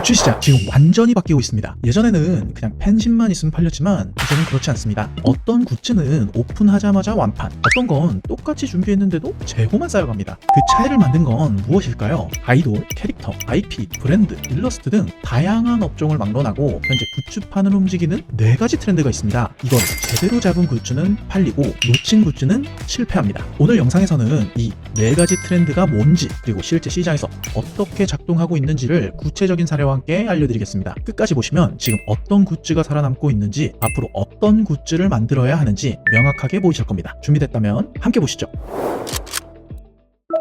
굿즈 시장 지금 완전히 바뀌고 있습니다. 예전에는 그냥 팬심만 있으면 팔렸지만 이제는 그렇지 않습니다. 어떤 굿즈는 오픈하자마자 완판, 어떤 건 똑같이 준비했는데도 재고만 쌓여갑니다. 그 차이를 만든 건 무엇일까요? 아이돌, 캐릭터, IP, 브랜드, 일러스트 등 다양한 업종을 막론하고 현재 굿즈판을 움직이는 4가지 트렌드가 있습니다. 이걸 제대로 잡은 굿즈는 팔리고 놓친 굿즈는 실패합니다. 오늘 영상에서는 이 4가지 트렌드가 뭔지, 그리고 실제 시장에서 어떻게 작동하고 있는지를 구체적인 사례와 함께 알려드리겠습니다. 끝까지 보시면 지금 어떤 굿즈가 살아남고 있는지, 앞으로 어떤 굿즈를 만들어야 하는지 명확하게 보이실 겁니다. 준비됐다면 함께 보시죠.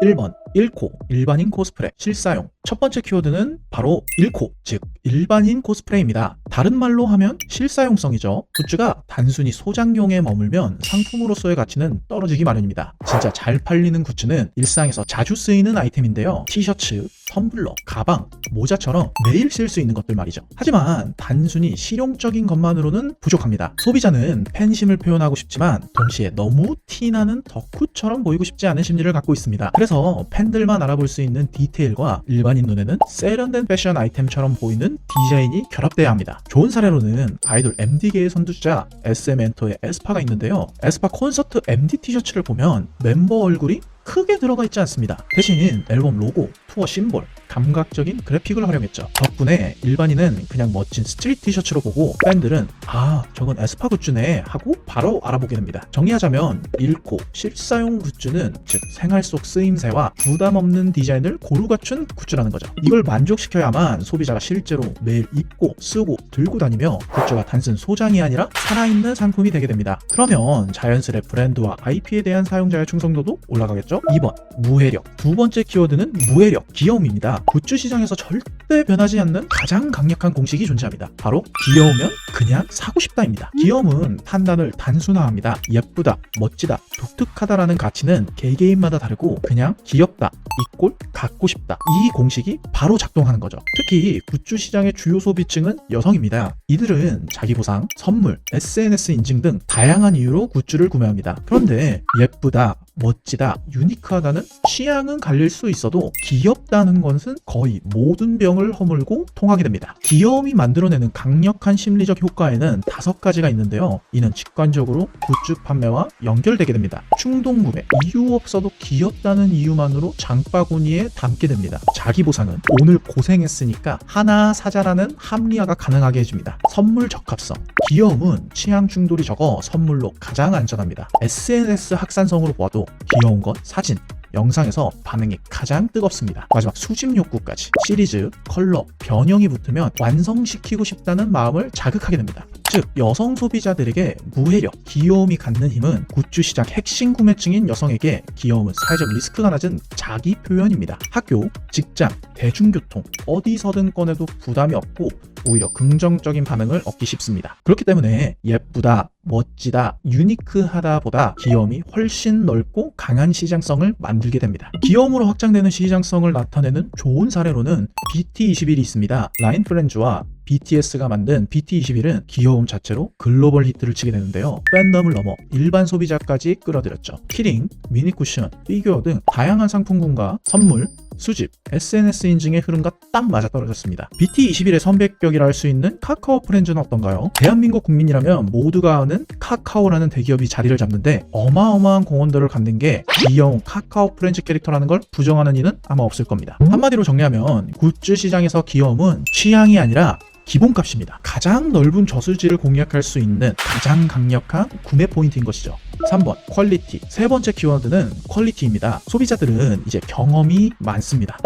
1번 1코 일반인 코스프레 실사용. 첫 번째 키워드는 바로 1코, 즉 일반인 코스프레입니다. 다른 말로 하면 실사용성이죠. 굿즈가 단순히 소장용에 머물면 상품으로서의 가치는 떨어지기 마련입니다. 진짜 잘 팔리는 굿즈는 일상에서 자주 쓰이는 아이템인데요. 티셔츠, 텀블러, 가방, 모자처럼 매일 쓸 수 있는 것들 말이죠. 하지만 단순히 실용적인 것만으로는 부족합니다. 소비자는 팬심을 표현하고 싶지만 동시에 너무 티나는 덕후처럼 보이고 싶지 않은 심리를 갖고 있습니다. 그래서 팬들만 알아볼 수 있는 디테일과 일반인 눈에는 세련된 패션 아이템처럼 보이는 디자인이 결합돼야 합니다. 좋은 사례로는 아이돌 MD계의 선두주자 SM엔터의 에스파가 있는데요. 에스파 콘서트 MD 티셔츠를 보면 멤버 얼굴이 크게 들어가 있지 않습니다. 대신 앨범 로고, 투어 심볼, 감각적인 그래픽을 활용했죠. 덕분에 일반인은 그냥 멋진 스트릿 티셔츠로 보고 팬들은 아, 저건 에스파 굿즈네 하고 바로 알아보게 됩니다. 정리하자면 1코 실사용 굿즈는 즉 생활 속 쓰임새와 부담 없는 디자인을 고루 갖춘 굿즈라는 거죠. 이걸 만족시켜야만 소비자가 실제로 매일 입고 쓰고 들고 다니며 굿즈가 단순 소장이 아니라 살아있는 상품이 되게 됩니다. 그러면 자연스레 브랜드와 IP에 대한 사용자의 충성도도 올라가겠죠. 2번 무해력. 두 번째 키워드는 무해력, 귀여움입니다. 굿즈 시장에서 절대 변하지 않는 가장 강력한 공식이 존재합니다. 바로 귀여우면 그냥 사고 싶다입니다. 귀여움은 판단을 단순화합니다. 예쁘다, 멋지다, 독특하다라는 가치는 개개인마다 다르고 그냥 귀엽다, 이꼴 갖고 싶다, 이 공식이 바로 작동하는 거죠. 특히 굿즈 시장의 주요 소비층은 여성입니다. 이들은 자기 보상, 선물, SNS 인증 등 다양한 이유로 굿즈를 구매합니다. 그런데 예쁘다, 멋지다, 유니크하다는 취향은 갈릴 수 있어도 귀엽다는 것은 거의 모든 병을 허물고 통하게 됩니다. 귀여움이 만들어내는 강력한 심리적 효과에는 5가지가 있는데요. 이는 직관적으로 굿즈 판매와 연결되게 됩니다. 충동 구매, 이유 없어도 귀엽다는 이유만으로 장바구니에 담게 됩니다. 자기 보상은 오늘 고생했으니까 하나 사자라는 합리화가 가능하게 해줍니다. 선물 적합성, 귀여움은 취향 충돌이 적어 선물로 가장 안전합니다. SNS 확산성으로 보아도 귀여운 것, 사진, 영상에서 반응이 가장 뜨겁습니다. 마지막 수집 욕구까지. 시리즈, 컬러, 변형이 붙으면 완성시키고 싶다는 마음을 자극하게 됩니다. 즉 여성 소비자들에게 무해력, 귀여움이 갖는 힘은 굿즈 시장 핵심 구매층인 여성에게 귀여움은 사회적 리스크가 낮은 자기 표현입니다. 학교, 직장, 대중교통 어디서든 꺼내도 부담이 없고 오히려 긍정적인 반응을 얻기 쉽습니다. 그렇기 때문에 예쁘다, 멋지다, 유니크하다 보다 귀여움이 훨씬 넓고 강한 시장성을 만들게 됩니다. 귀여움으로 확장되는 시장성을 나타내는 좋은 사례로는 BT21이 있습니다. 라인 프렌즈와 BTS가 만든 BT21은 귀여움 자체로 글로벌 히트를 치게 되는데요. 팬덤을 넘어 일반 소비자까지 끌어들였죠. 키링, 미니 쿠션, 피규어 등 다양한 상품군과 선물, 수집, SNS 인증의 흐름과 딱 맞아떨어졌습니다. BT21의 선배격이라 할 수 있는 카카오 프렌즈는 어떤가요? 대한민국 국민이라면 모두가 아는 카카오라는 대기업이 자리를 잡는데 어마어마한 공헌도를 갖는 게 귀여운 카카오 프렌즈 캐릭터라는 걸 부정하는 이는 아마 없을 겁니다. 한마디로 정리하면 굿즈 시장에서 귀여움은 취향이 아니라 기본값입니다. 가장 넓은 저수지를 공략할 수 있는 가장 강력한 구매 포인트인 것이죠. 3번 퀄리티. 세 번째 키워드는 퀄리티입니다. 소비자들은 이제 경험이 많습니다.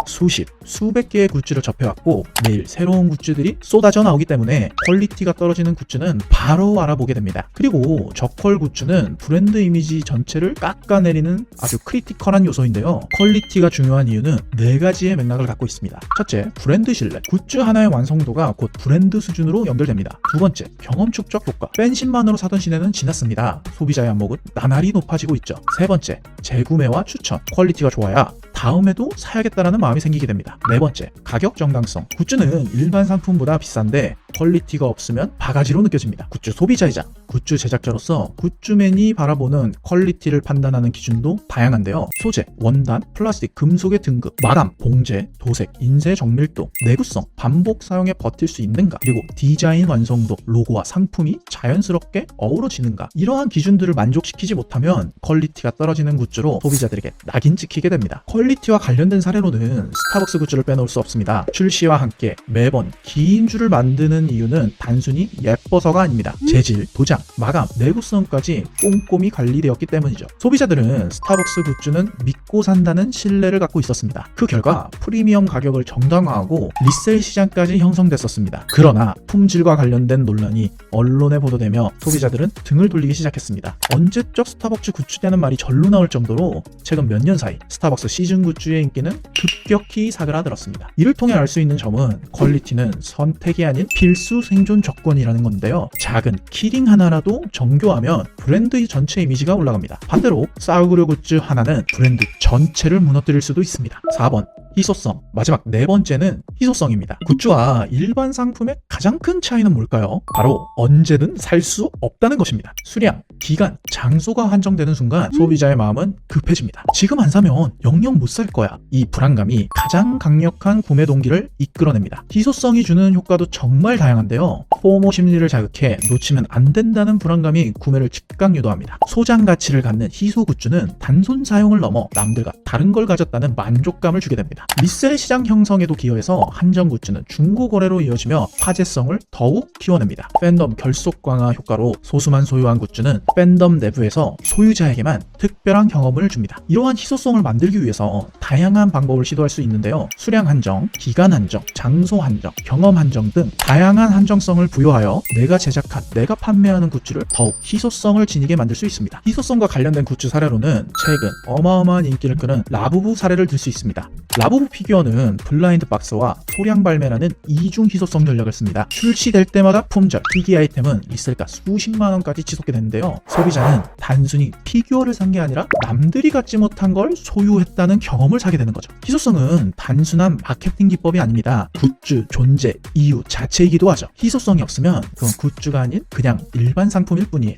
수백 개의 굿즈를 접해왔고 매일 새로운 굿즈들이 쏟아져 나오기 때문에 퀄리티가 떨어지는 굿즈는 바로 알아보게 됩니다. 그리고 저퀄 굿즈는 브랜드 이미지 전체를 깎아내리는 아주 크리티컬한 요소인데요. 퀄리티가 중요한 이유는 4가지의 맥락을 갖고 있습니다. 첫째, 브랜드 신뢰. 굿즈 하나의 완성도가 곧 브랜드 수준으로 연결됩니다. 두 번째, 경험 축적 효과. 팬심만으로 사던 시대는 지났습니다. 소비자의 안목은 나날이 높아지고 있죠. 세 번째, 재구매와 추천. 퀄리티가 좋아야 다음에도 사야겠다라는 마음이 생기게 됩니다. 네 번째, 가격 정당성. 굿즈는 일반 상품보다 비싼데 퀄리티가 없으면 바가지로 느껴집니다. 굿즈 소비자이자 굿즈 제작자로서 굿즈맨이 바라보는 퀄리티를 판단하는 기준도 다양한데요. 소재, 원단, 플라스틱, 금속의 등급, 마감, 봉제, 도색, 인쇄 정밀도, 내구성, 반복 사용에 버틸 수 있는가, 그리고 디자인 완성도, 로고와 상품이 자연스럽게 어우러지는가, 이러한 기준들을 만족시키지 못하면 퀄리티가 떨어지는 굿즈로 소비자들에게 낙인 찍히게 됩니다. 퀄리티와 관련된 사례로는 스타벅스 굿즈를 빼놓을 수 없습니다. 출시와 함께 매번 긴 줄을 만드는 이유는 단순히 예뻐서가 아닙니다. 재질, 도장, 마감, 내구성까지 꼼꼼히 관리되었기 때문이죠. 소비자들은 스타벅스 굿즈는 믿고 산다는 신뢰를 갖고 있었습니다. 그 결과 프리미엄 가격을 정당화하고 리셀 시장까지 형성됐었습니다. 그러나 품질과 관련된 논란이 언론에 보도되며 소비자들은 등을 돌리기 시작했습니다. 언제적 스타벅스 굿즈냐는 말이 절로 나올 정도로 최근 몇 년 사이 스타벅스 시즌 굿즈의 인기는 급격히 사그라들었습니다. 이를 통해 알 수 있는 점은 퀄리티는 선택이 아닌 필수 생존 조건이라는 건데요. 작은 키링 하나라도 정교하면 브랜드 전체 이미지가 올라갑니다. 반대로 싸구려 굿즈 하나는 브랜드 전체를 무너뜨릴 수도 있습니다. 4번 희소성. 마지막 네 번째는 희소성입니다. 굿즈와 일반 상품의 가장 큰 차이는 뭘까요? 바로 언제든 살 수 없다는 것입니다. 수량, 기간, 장소가 한정되는 순간 소비자의 마음은 급해집니다. 지금 안 사면 영영 못 살 거야. 이 불안감이 가장 강력한 구매 동기를 이끌어냅니다. 희소성이 주는 효과도 정말 다양한데요. 포모 심리를 자극해 놓치면 안 된다는 불안감이 구매를 즉각 유도합니다. 소장 가치를 갖는 희소 굿즈는 단순 사용을 넘어 남들과 다른 걸 가졌다는 만족감을 주게 됩니다. 리셀 시장 형성에도 기여해서 한정 굿즈는 중고 거래로 이어지며 화제성을 더욱 키워냅니다. 팬덤 결속 강화 효과로 소수만 소유한 굿즈는 팬덤 내부에서 소유자에게만 특별한 경험을 줍니다. 이러한 희소성을 만들기 위해서 다양한 방법을 시도할 수 있는데요. 수량 한정, 기간 한정, 장소 한정, 경험 한정 등 다양한 한정성을 부여하여 내가 제작한, 내가 판매하는 굿즈를 더욱 희소성을 지니게 만들 수 있습니다. 희소성과 관련된 굿즈 사례로는 최근 어마어마한 인기를 끄는 라부부 사례를 들 수 있습니다. 라부부 피규어는 블라인드 박스와 소량 발매라는 이중 희소성 전략을 씁니다. 출시될 때마다 품절, 희귀 아이템은 리셀가 수십만 원까지 치솟게 되는데요. 소비자는 단순히 피규어를 산 게 아니라 남들이 갖지 못한 걸 소유했다는 경험을 사게 되는 거죠. 희소성은 단순한 마케팅 기법이 아닙니다. 굿즈 존재 이유 자체이기도 하죠. 희소성이 없으면 그건 굿즈가 아닌 그냥 일반 상품일 뿐이에요.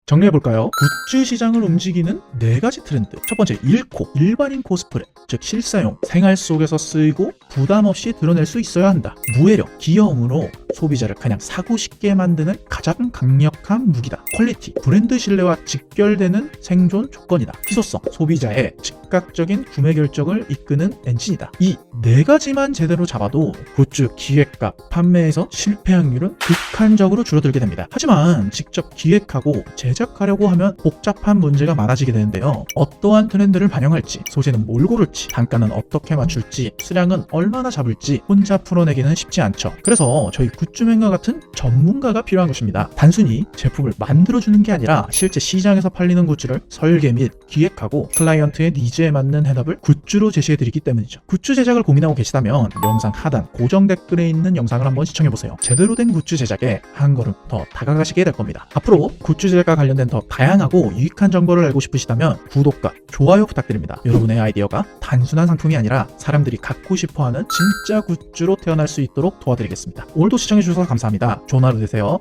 정리해볼까요? 굿즈 시장을 움직이는 네 가지 트렌드. 첫 번째, 일코, 일반인 코스프레, 즉 실사용, 생활 속에서 쓰이고 부담 없이 드러낼 수 있어야 한다. 무해력, 귀여움으로 소비자를 그냥 사고 싶게 만드는 가장 강력한 무기다. 퀄리티, 브랜드 신뢰와 직결되는 생존 조건이다. 희소성, 소비자의 즉각적인 구매 결정을 이끄는 엔진이다. 이 네 가지만 제대로 잡아도 굿즈 기획과 판매에서 실패 확률은 극한적으로 줄어들게 됩니다. 하지만 직접 기획하고 제작하려고 하면 복잡한 문제가 많아지게 되는데요. 어떠한 트렌드를 반영할지, 소재는 뭘 고를지, 단가는 어떻게 맞출지, 수량은 얼마나 잡을지 혼자 풀어내기는 쉽지 않죠. 그래서 저희 굿즈맨과 같은 전문가가 필요한 것입니다. 단순히 제품을 만들어주는 게 아니라 실제 시장에서 팔리는 굿즈를 설계 및 기획하고 클라이언트의 니즈에 맞는 해답을 굿즈로 제시해드리기 때문이죠. 굿즈 제작을 고민하고 계시다면 영상 하단 고정 댓글에 있는 영상을 한번 시청해보세요. 제대로 된 굿즈 제작에 한 걸음 더 다가가시게 될 겁니다. 앞으로 굿즈 제작과 관련된 더 다양하고 유익한 정보를 알고 싶으시다면 구독과 좋아요 부탁드립니다. 여러분의 아이디어가 단순한 상품이 아니라 사람들이 갖고 싶어하는 진짜 굿즈로 태어날 수 있도록 도와드리겠습니다. 오늘도 시청해주셔서 감사합니다. 좋은 하루 되세요.